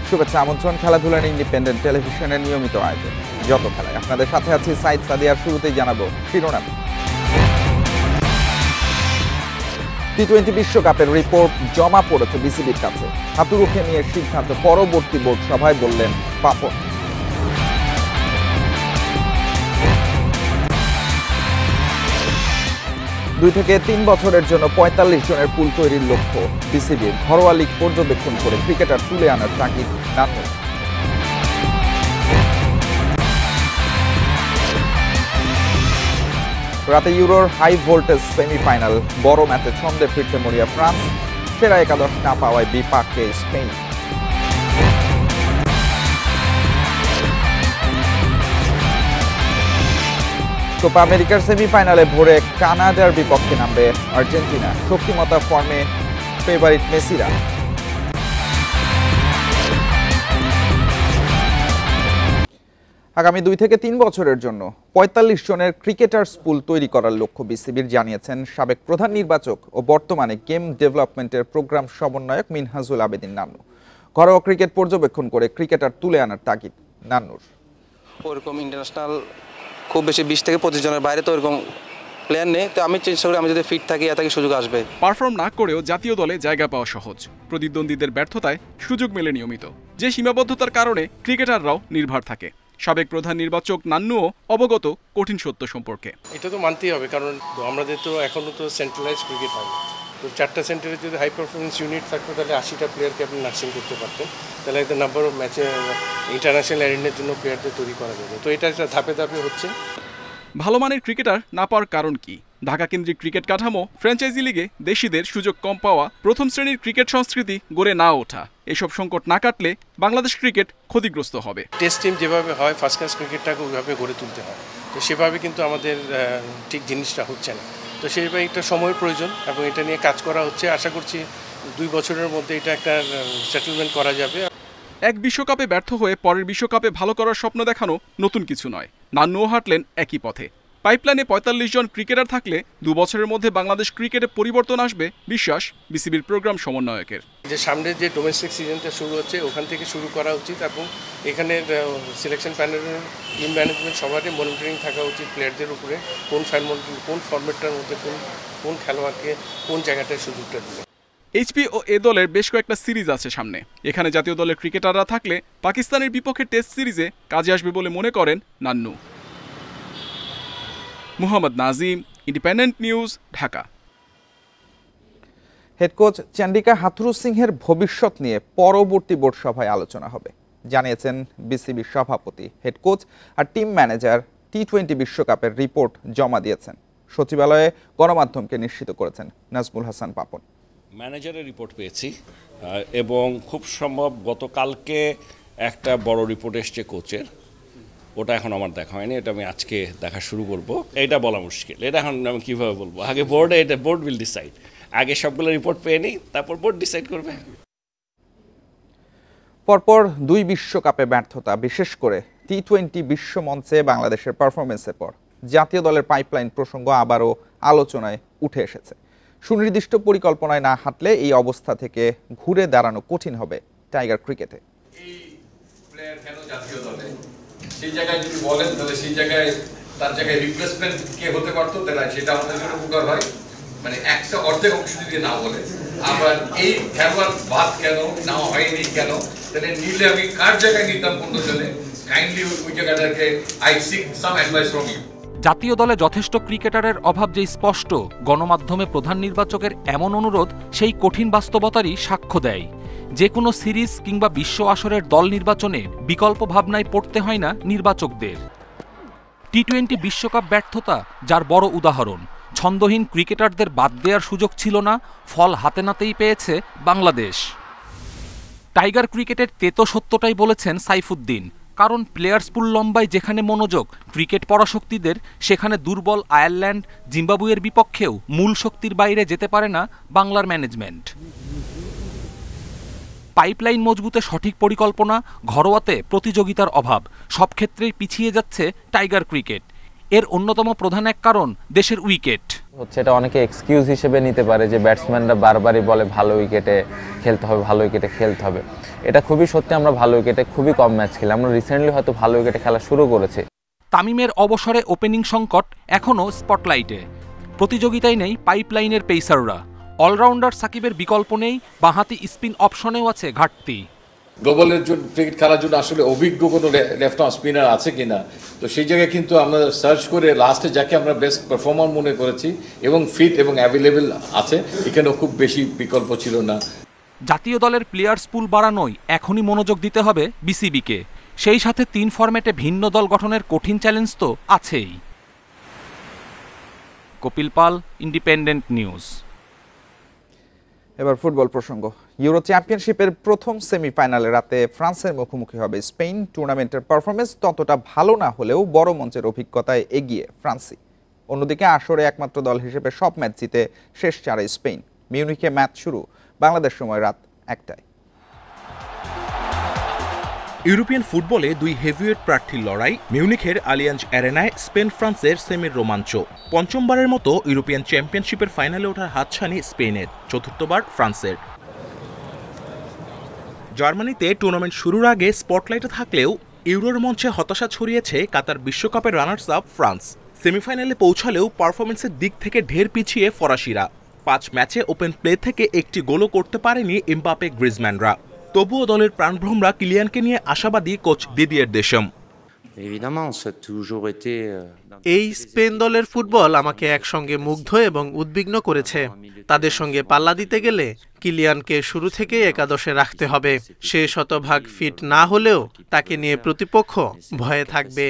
শুভেচ্ছা আমন্ত্রণ খেলাধুলার ইন্ডিপেন্ডেন্ট টেলিভিশনের নিয়মিত আয়োজন যত খেলায় আপনাদের সাথে আছি সাইদ সাদিয়ার। শুরুতেই জানাবো শিরোনাম। টি-20 বিশ্বকাপের রিপোর্ট জমা পড়েছে বিসিবির কাছে। হাতুড়ুকে নিয়ে সিদ্ধান্ত পরবর্তী বোর্ড সভায় বললেন পাপন। দুই থেকে 3 বছরের জন্য 45 জনের পুল তৈরির লক্ষ্য বিসিবির। ঘরোয়া লীগ পর্যবেক্ষণ করে ক্রিকেটার তুলে আনার তাগিদ নান্নুর। রাতে ইউরোর হাই ভোল্টেজ সেমিফাইনাল। বড় ম্যাচে ছন্দে ফিরতে মরিয়া ফ্রান্স। সেরা একাদশ না পাওয়ায় বিপাকে স্পেন। কোপা আমেরিকার সেমিফাইনালে ভোরে কানাডার বিপক্ষে নামবে আর্জেন্টিনা। শক্তিমত্তা ফর্মে ফেভারিট মেসিরা। আগামী 2 থেকে 3 বছরের জন্য 45 জনের ক্রিকেটার্স পুল তৈরি করার লক্ষ্য বিসিবির, জানিয়েছেন সাবেক প্রধান নির্বাচক ও বর্তমানে গেম ডেভেলপমেন্টের প্রোগ্রাম সমন্বয়ক মিনহাজুল আবেদিন নান্নু। ঘরোয়া ক্রিকেট পর্যবেক্ষণ করে ক্রিকেটার তুলে আনার তাগিদ নান্নুর। ওরকম ইন্টারন্যাশনাল খুব বেশি 20 থেকে 25 জনের বাইরে তো এরকম প্লেয়ার নেই, তো আমি চেষ্টা করি আমি যদি ফিট থাকি এটাকে সুযোগ আসবে। পারফর্ম না করেও জাতীয় দলে জায়গা পাওয়া সহজ, প্রতিদ্বন্দ্বীদের ব্যর্থতায় সুযোগ মেলে নিয়মিত। যে সীমাবদ্ধতার কারণে ক্রিকেটাররাও নির্ভর থাকে। সাবেক প্রধান নির্বাচক নান্নুও অবগত কঠিন সত্য সম্পর্কে। এটা তো মানতেই হবে, কারণ আমাদের তো এখনও তো সেন্ট্রালাইজ ক্রিকেট হয়। তো 4টা সেন্টারে যদি হাই পারফরমেন্স ইউনিট থাকতো তাহলে 80টা প্লেয়ারকে আপনি নার্সিং করতে পারতেন, তাহলে একটা নাম্বার অফ ম্যাচে ইন্টারন্যাশনাল অ্যারেনার জন্য প্লেয়ারদের তৈরি করা যাবে। তো এটা ধাপে ধাপে হচ্ছে। ভালো মানের ক্রিকেটার না পাওয়ার কারণ কি? ঢাকা কেন্দ্রিক ক্রিকেট কাঠামো, ফ্র্যাঞ্চাইজি লিগে দেশিদের সুযোগ কম পাওয়া, প্রথম শ্রেণীর ক্রিকেট সংস্কৃতি গড়ে না ওঠা, এসব সংকট না কাটলে বাংলাদেশ ক্রিকেট ক্ষতিগ্রস্ত হবে। টেস্ট টিম যেভাবে হয় ফার্স্ট ক্লাস ক্রিকেটটাকে ওইভাবে গড়ে তুলতে হয়, তো সেভাবে কিন্তু আমাদের ঠিক জিনিসটা হচ্ছে না। তো সেইভাবে একটা সময়ের প্রয়োজন এবং এটা নিয়ে কাজ করা হচ্ছে। আশা করছি 2 বছরের মধ্যে এটা একটা সেটেলমেন্ট করা যাবে। এক বিশ্বকাপে ব্যর্থ হয়ে পরের বিশ্বকাপে ভালো করার স্বপ্ন দেখানো নতুন কিছু নয়। নান্নুও হাঁটলেন একই পথে। পাইপলাইনে 45 জন ক্রিকেটার থাকলে 2 বছরের মধ্যে বাংলাদেশ ক্রিকেটে পরিবর্তন আসবে, বিশ্বাস বিসিবির প্রোগ্রাম সমন্বয়কের। যে সামনে যে ডোমেস্টিক সিজনটা শুরু হচ্ছে ওখান থেকে শুরু করা উচিত এবং এখানে সিলেকশন প্যানেলের টিম ম্যানেজমেন্ট সবারই মনিটরিং থাকা উচিত প্লেয়ারদের উপরে, কোন ফরম্যাটটার মধ্যে কোন খেলোয়াড়কে কোন জায়গাটায় সুযোগটা দেবে। এইচপি ও এ দলের বেশ কয়েকটা সিরিজ আছে সামনে। এখানে জাতীয় দলের ক্রিকেটাররা থাকলে পাকিস্তানের বিপক্ষে টেস্ট সিরিজে কাজে আসবে বলে মনে করেন Nannu. Muhammad Nazim, independent news, Dhaka. Head coach Chandika Hathuru সিংহের ভবিষ্যৎ নিয়ে পরবর্তী বোর্ড সভায় আলোচনা হবে, জানিয়েছেন বিসিবির সভাপতি। হেড কোচ আর টিম ম্যানেজার টি-20 বিশ্বকাপের রিপোর্ট জমা দিয়েছেন। সচিবালয়ে গণমাধ্যমকে নিশ্চিত করেছেন নাজমুল হাসান পাপন। ম্যানেজারের রিপোর্ট পেয়েছি এবং খুব সম্ভব গতকালকে একটা বড় রিপোর্ট এসছে কোচের, ওটা এখন আমার দেখা হয়নি, এটা আমি আজকে দেখা শুরু করব। এটা বলা মুশকিল, এটা এখন আমি কীভাবে বলবো? আগে বোর্ড উইল ডিসাইড। আগে সবগুলো রিপোর্ট পেয়ে নিই, তারপর বোর্ড ডিসাইড করবে। পরপর 2 বিশ্বকাপে ব্যর্থতা, বিশেষ করে টি-20 বিশ্বমঞ্চে বাংলাদেশের পারফরমেন্সের পর জাতীয় দলের পাইপলাইন প্রসঙ্গ আবারও আলোচনায় উঠে এসেছে। সুনির্দিষ্ট পরিকল্পনায় না হাঁটলে এই অবস্থা থেকে ঘুরে দাঁড়ানো কঠিন হবে টাইগার ক্রিকেটে। এই প্লেয়ার কেন জাতীয় দলে, সেই জায়গায় যদি বলেন তাহলে সেই জায়গায় তার জায়গায় রিপ্লেসমেন্ট কে হতে পারতো, তাহলে সেটা আমাদের জন্য উপকার হয়। মানে একটা অর্ধেক অংশ যদি না বলে, আবার এই খেলোয়াড় বাদ কেন নেওয়া হয়নি কেন, তাহলে নিলে আমি কার জায়গায় নিতাম 15 জনে, কাইন্ডলি ওই জায়গাটাকে I seek some advice from you. জাতীয় দলে যথেষ্ট ক্রিকেটারের অভাব যে স্পষ্ট, গণমাধ্যমে প্রধান নির্বাচকের এমন অনুরোধ সেই কঠিন বাস্তবতারই সাক্ষ্য দেয়। যে কোনো সিরিজ কিংবা বিশ্ব আসরের দল নির্বাচনে বিকল্প ভাবনায় পড়তে হয় না নির্বাচকদের। টি-20 বিশ্বকাপ ব্যর্থতা যার বড় উদাহরণ। ছন্দহীন ক্রিকেটারদের বাদ দেওয়ার সুযোগ ছিল না, ফল হাতে নাতেই পেয়েছে বাংলাদেশ। টাইগার ক্রিকেটের তেতো সত্যটাই বলেছেন সাইফুদ্দিন। কারণ প্লেয়ার্স পুল লম্বায় যেখানে মনোযোগ ক্রিকেট পরাশক্তিদের, সেখানে দুর্বল আয়ারল্যান্ড, জিম্বাবুয়ের বিপক্ষেও মূল শক্তির বাইরে যেতে পারে না বাংলার ম্যানেজমেন্ট। পাইপলাইন মজবুতে সঠিক পরিকল্পনা, ঘরোয়াতে প্রতিযোগিতার অভাব, সব ক্ষেত্রেই পিছিয়ে যাচ্ছে টাইগার ক্রিকেট। এর অন্যতম প্রধান এক কারণ দেশের উইকেট। এটা অনেকে এক্সকিউজ হিসেবে নিতে পারে যে ব্যাটসম্যানরা বারবারই বলে ভালো উইকেটে খেলতে হবে, ভালো উইকেটে খেলতে হবে। এটা খুবই সত্যি, আমরা ভালো উইকেটে খুবই কম ম্যাচ খেলি। আমরা রিসেন্টলি হয়তো ভালো উইকেটে খেলা শুরু করেছি। তামিমের অবসরে ওপেনিং সংকট এখনও স্পটলাইটে। প্রতিযোগিতায় নেই পাইপলাইনের পেসাররা। অলরাউন্ডার সাকিবের বিকল্প নেই, বাঁহাতি স্পিন অপশনেও আছে ঘাটতি। গ্লোবালের জন্য ক্রিকেট খেলার জন্য আসলে অভিজ্ঞ কোনো লেফট আর্ম স্পিনার আছে কিনা, তো সেই জায়গায় কিন্তু আমরা সার্চ করে লাস্টে যাকে আমরা বেস্ট পারফর্মার মনে করেছি এবং ফিট এবং অ্যাভেলেবেল আছে, এখানেও খুব বেশি বিকল্প ছিল না। জাতীয় দলের প্লেয়ার্স পুল বাড়ানোয় এখনই মনোযোগ দিতে হবে বিসিবিকে। সেই সাথে 3 ফরম্যাটে ভিন্ন দল গঠনের কঠিন চ্যালেঞ্জ তো আছেই। কপিল পাল, ইন্ডিপেন্ডেন্ট নিউজ। এবার ফুটবল প্রসঙ্গ। ইউরো চ্যাম্পিয়নশিপের প্রথম সেমিফাইনালে রাতে ফ্রান্সের মুখোমুখি হবে স্পেন। টুর্নামেন্টের পারফরমেন্স ততটা ভালো না হলেও বড় মঞ্চের অভিজ্ঞতায় এগিয়ে ফ্রান্সই। অন্যদিকে আসরে একমাত্র দল হিসেবে সব ম্যাচ জিতে শেষ 4-এ স্পেন। মিউনিখে ম্যাচ শুরু বাংলাদেশ সময় রাত 1টায়। ইউরোপিয়ান ফুটবলে 2 হেভিওয়েট প্রার্থীর লড়াই। মিউনিখের আলিয়াঞ্জ অ্যারেনায় স্পেন ফ্রান্সের সেমির রোমাঞ্চ। পঞ্চমবারের মতো ইউরোপিয়ান চ্যাম্পিয়নশিপের ফাইনালে ওঠার হাতছানি স্পেনের, চতুর্থবার ফ্রান্সের। জার্মানিতে টুর্নামেন্ট শুরুর আগে স্পটলাইটে থাকলেও ইউরোর মঞ্চে হতাশা ছড়িয়েছে কাতার বিশ্বকাপের রানার্স আপ ফ্রান্স। সেমিফাইনালে পৌঁছালেও পারফরমেন্সের দিক থেকে ঢের পিছিয়ে ফরাসিরা। 5 ম্যাচে ওপেন প্লে থেকে একটি গোলও করতে পারেনি এমবাপে, গ্রিজম্যানরা। তবুও দলের প্রাণভ্রমরা কিলিয়ানকে নিয়ে আশাবাদী কোচ দিদিয়ের দেশম। এই স্পেন দলের ফুটবল আমাকে একসঙ্গে মুগ্ধ এবং উদ্বিগ্ন করেছে। তাদের সঙ্গে পাল্লা দিতে গেলে কিলিয়ানকে শুরু থেকেই একাদশে রাখতে হবে। সে শতভাগ ফিট না হলেও তাকে নিয়ে প্রতিপক্ষ ভয়ে থাকবে।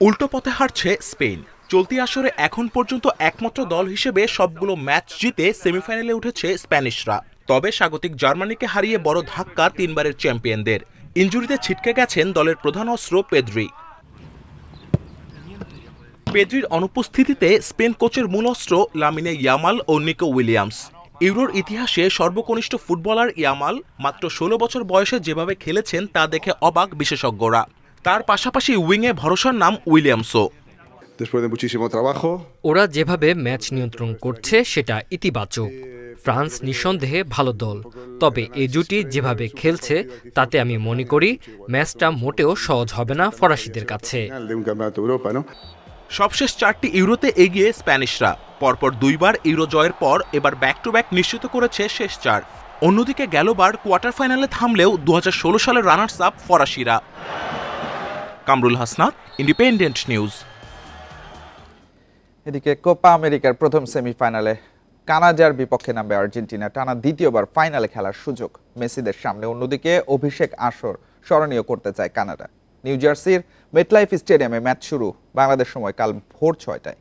উল্টো পথে হারছে স্পেন। চলতি আসরে এখন পর্যন্ত একমাত্র দল হিসেবে সবগুলো ম্যাচ জিতে সেমিফাইনালে উঠেছে স্প্যানিশরা। তবে স্বাগতিক জার্মানিকে হারিয়ে বড় ধাক্কা 3 বারের চ্যাম্পিয়নদের। ইনজুরিতে ছিটকে গেছেন দলের প্রধান অস্ত্র পেদ্রি। পেদ্রির অনুপস্থিতিতে স্পেন কোচের মূল অস্ত্র লামিনে ইয়ামাল ও নিকো উইলিয়ামস। ইউরোর ইতিহাসে সর্বকনিষ্ঠ ফুটবলার ইয়ামাল মাত্র 16 বছর বয়সে যেভাবে খেলেছেন তা দেখে অবাক বিশেষজ্ঞরা। তার পাশাপাশি উইংয়ে ভরসার নাম উইলিয়ামসও। ওরা যেভাবে ম্যাচ নিয়ন্ত্রণ করছে সেটা ইতিবাচক। ফ্রান্স নিঃসন্দেহে ভালো দল, তবে এই জুটি যেভাবে খেলছে তাতে আমি মনে করি ম্যাচটা মোটেও সহজ হবে না ফরাসিদের কাছে। সবশেষ 4টি ইউরোতে এগিয়ে স্প্যানিশরা। পরপর 2 বার ইউরো জয়ের পর এবার ব্যাক টু ব্যাক নিশ্চিত করেছে শেষ 4। অন্যদিকে গেলবার কোয়ার্টার ফাইনালে থামলেও 2016 সালের রানার্স আপ ফরাসিরা। Kamrul Hasnat, independent news. এদিকে কোপা আমেরিকার প্রথম সেমিফাইনালে কানাডার বিপক্ষে নামবে আর্জেন্টিনা। টানা দ্বিতীয়বার ফাইনালে খেলার সুযোগ মেসিদের সামনে। অন্যদিকে অভিষেক আসর স্মরণীয় করতে চায় কানাডা। নিউ জার্সির মেটলাইফ স্টেডিয়ামে ম্যাচ শুরু বাংলাদেশ সময় কাল ভোর 6টায়।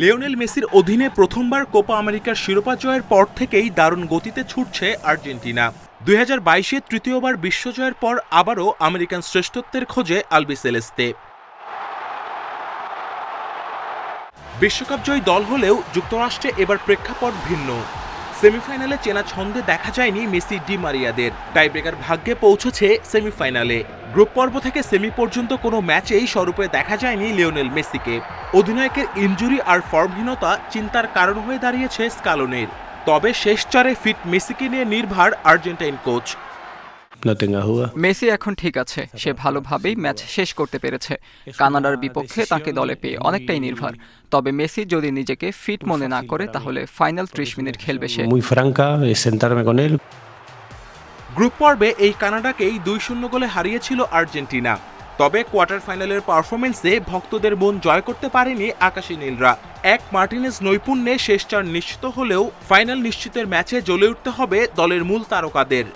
লিওনেল মেসির অধীনে প্রথমবার কোপা আমেরিকার শিরোপা জয়ের পর থেকেই দারুণ গতিতে ছুটছে আর্জেন্টিনা। 2022-এ তৃতীয়বার বিশ্বজয়ের পর আবারও আমেরিকান শ্রেষ্ঠত্বের খোঁজে আলবিসেলেস্তে। বিশ্বকাপ জয়ী দল হলেও যুক্তরাষ্ট্রে এবার প্রেক্ষাপট ভিন্ন। সেমিফাইনালে চেনা ছন্দে দেখা যায়নি মেসি, ডি মারিয়াদের। টাইব্রেকার ভাগ্যে পৌঁছেছে সেমিফাইনালে। গ্রুপ পর্ব থেকে সেমি পর্যন্ত কোনো ম্যাচেই স্বরূপে দেখা যায়নি লিওনেল মেসিকে। অধিনায়কের ইনজুরি আর ফর্মহীনতা চিন্তার কারণ হয়ে দাঁড়িয়েছে স্কালোনির। তবে শেষ 4-এ ফিট মেসিকে নিয়ে নির্ভর আর্জেন্টাইন কোচ। মেসি এখন ঠিক আছে, সে ভালোভাবেই ম্যাচ শেষ করতে পেরেছে। কানাডার বিপক্ষে তাকে দলে পেয়ে অনেকটাই নির্ভর। তবে মেসি যদি নিজেকে ফিট মনে না করে তাহলে ফাইনাল 30 মিনিট খেলবে সে। গ্রুপ পর্বে এই কানাডাকেই 2-0 গোলে হারিয়েছিল আর্জেন্টিনা। তবে কোয়ার্টার ফাইনালের পারফরমেন্সে ভক্তদের মন জয় করতে পারেনি আকাশী নীলরা। এক মার্টিনেজ নৈপুণ্যে শেষ 4 নিশ্চিত হলেও ফাইনাল নিশ্চিতের ম্যাচে জ্বলে উঠতে হবে দলের মূল তারকাদের।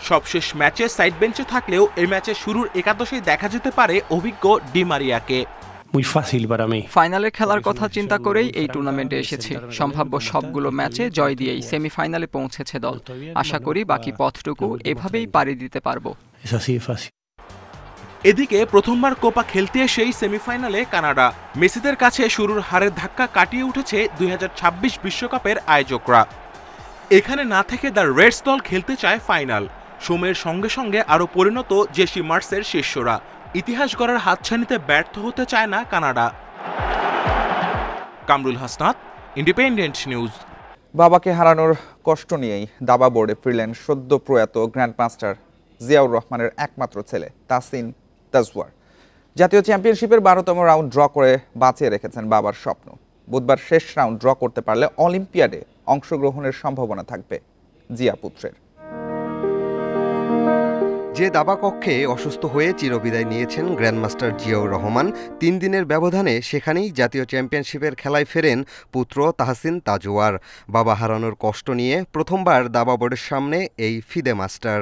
সবশেষ ম্যাচে সাইড বেঞ্চে থাকলেও এই ম্যাচে শুরুর একাদশেই দেখা যেতে পারে অভিজ্ঞ ডি মারিয়াকে। ফাইনালে খেলার কথা চিন্তা করেই এই টুর্নামেন্টে এসেছি। সম্ভাব্য সবগুলো ম্যাচে জয় দিয়েই সেমিফাইনালে পৌঁছেছে দল। আশা করি বাকি পথটুকু এভাবেই পাড়ি দিতে পারবো। এদিকে প্রথমবার কোপা খেলতে এসেই সেমিফাইনালে কানাডা। মেসিদের কাছে শুরুর হারের ধাক্কা কাটিয়ে উঠেছে 2026 বিশ্বকাপের আয়োজকরা। এখানে না থেকে দ্য রেডস দল খেলতে চায় ফাইনাল। সময়ের সঙ্গে সঙ্গে আরও পরিণত জেসি মার্সের শিষ্যরা। ইতিহাস গড়ার হাতছানিতে ব্যর্থ হতে চায় না Canada. Kamrul Hasnat, independent news. বাবাকে হারানোর কষ্ট নিয়েই দাবা বোর্ডে ফিরলেন সদ্য প্রয়াত গ্র্যান্ডমাস্টার জিয়াউর রহমানের একমাত্র ছেলে তাহসিন তাজওয়ার। জাতীয় চ্যাম্পিয়নশিপের 12তম রাউন্ড ড্র করে বাঁচিয়ে রেখেছেন বাবার স্বপ্ন। বুধবার শেষ রাউন্ড ড্র করতে পারলে অলিম্পিয়াডে অংশগ্রহণের সম্ভাবনা থাকবে জিয়া পুত্রের। যে দাবা কক্ষে অসুস্থ হয়ে চিরবিদায় নিয়েছেন গ্র্যান্ডমাস্টার জিয়াউর রহমান, 3 দিনের ব্যবধানে সেখানেই জাতীয় চ্যাম্পিয়নশিপের খেলায় ফেরেন পুত্র তাহসিন তাজওয়ার। বাবা হারানোর কষ্ট নিয়ে প্রথমবার দাবা বোর্ডের সামনে এই ফিদে মাস্টার।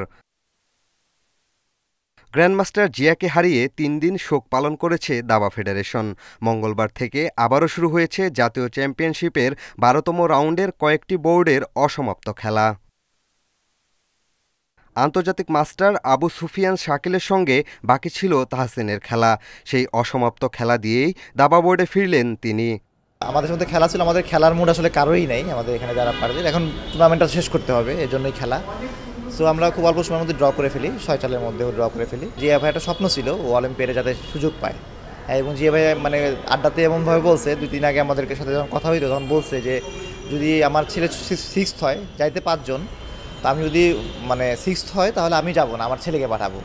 গ্র্যান্ডমাস্টার জিয়াকে হারিয়ে 3 দিন শোক পালন করেছে দাবা ফেডারেশন। মঙ্গলবার থেকে আবারও শুরু হয়েছে জাতীয় চ্যাম্পিয়নশিপের 12তম রাউন্ডের কয়েকটি বোর্ডের অসমাপ্ত খেলা। আন্তর্জাতিক মাস্টার আবু সুফিয়ান শাকিলের সঙ্গে বাকি ছিল তাহসিনের খেলা। সেই অসমাপ্ত খেলা দিয়েই দাবা বোর্ডে ফিরলেন তিনি। আমাদের মধ্যে খেলা ছিল, আমাদের খেলার মুড আসলে কারোই নেই আমাদের এখানে যারা পারবে। এখন টুর্নামেন্টটা শেষ করতে হবে, এই জন্যই খেলা। সো আমরা খুব অল্প সময়ের মধ্যে ড্র করে ফেলি, 6 চালের মধ্যেও ড্র করে ফেলি। জিয়া ভাই একটা স্বপ্ন ছিল ও অলিম্পিয়াডে যাতে সুযোগ পায়, এবং জিয়া ভাই মানে আড্ডাতে এমনভাবে বলছে, 2 দিন আগে আমাদের সাথে যখন কথা হইতো তখন বলছে যে যদি আমার ছেলে 6th হয়, যাইতে 5 জন, তা আমি যদি মানে 6th হয় তাহলে আমি যাব না, আমার ছেলেকে পাঠাবো।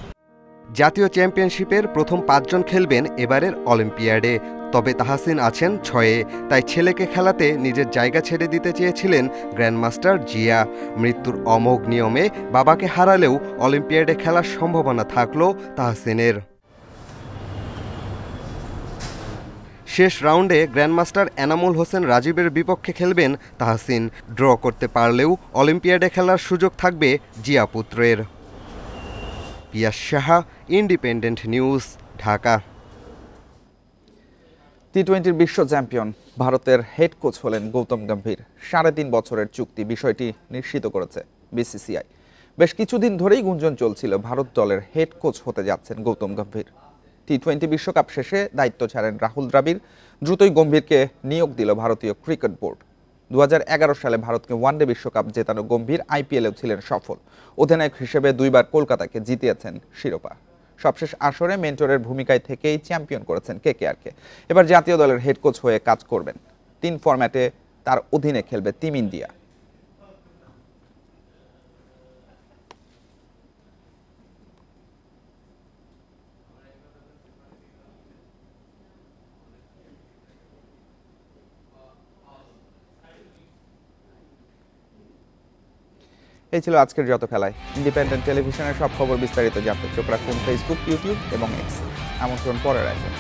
জাতীয় চ্যাম্পিয়নশিপের প্রথম 5 জন খেলবেন এবারের অলিম্পিয়াডে। তবে তাহসিন আছেন 6-এ, তাই ছেলেকে খেলাতে নিজের জায়গা ছেড়ে দিতে চেয়েছিলেন গ্র্যান্ডমাস্টার জিয়া। মৃত্যুর অমোঘ নিয়মে বাবাকে হারালেও অলিম্পিয়াডে খেলার সম্ভাবনা থাকলো তাহসিনের। শেষ রাউন্ডে গ্র্যান্ডমাস্টার এনামুল হোসেন রাজীবের বিপক্ষে খেলবেন তাহসিন। ড্র করতে পারলেও অলিম্পিয়াডে খেলার সুযোগ থাকবে জিয়া পুত্রের। পিয়াস সাহা, ইন্ডিপেন্ডেন্ট নিউজ, ঢাকা। টি-20 বিশ্ব চ্যাম্পিয়ন ভারতের হেড কোচ হলেন গৌতম গম্ভীর। 3.5 বছরের চুক্তি, বিষয়টি নিশ্চিত করেছে বিসিসিআই। বেশ কিছুদিন ধরেই গুঞ্জন চলছিল ভারত দলের হেড কোচ হতে যাচ্ছেন গৌতম গম্ভীর। টি-20 বিশ্বকাপ শেষে দায়িত্ব ছাড়েন রাহুল দ্রাবিড়। দ্রুতই গম্ভীরকে নিয়োগ দিল ভারতীয় ক্রিকেট বোর্ড। 2011 সালে ভারতকে ওয়ানডে বিশ্বকাপ জেতানো গম্ভীর আইপিএলেও ছিলেন সফল। অধিনায়ক হিসেবে 2 বার কলকাতাকে জিতিয়েছেন শিরোপা। সবশেষ আসরে মেন্টরের ভূমিকায় থেকেই চ্যাম্পিয়ন করেছেন কেকেআরকে। এবার জাতীয় দলের হেড কোচ হয়ে কাজ করবেন। 3 ফরম্যাটে তার অধীনে খেলবে টিম ইন্ডিয়া। এই ছিল আজকের যত খেলায়। ইন্ডিপেন্ডেন্ট টেলিভিশনের সব খবর বিস্তারিত জানতে চোখ রাখুন ফেসবুক, ইউটিউব এবং এক্স। আমন্ত্রণ পরে রাখবেন।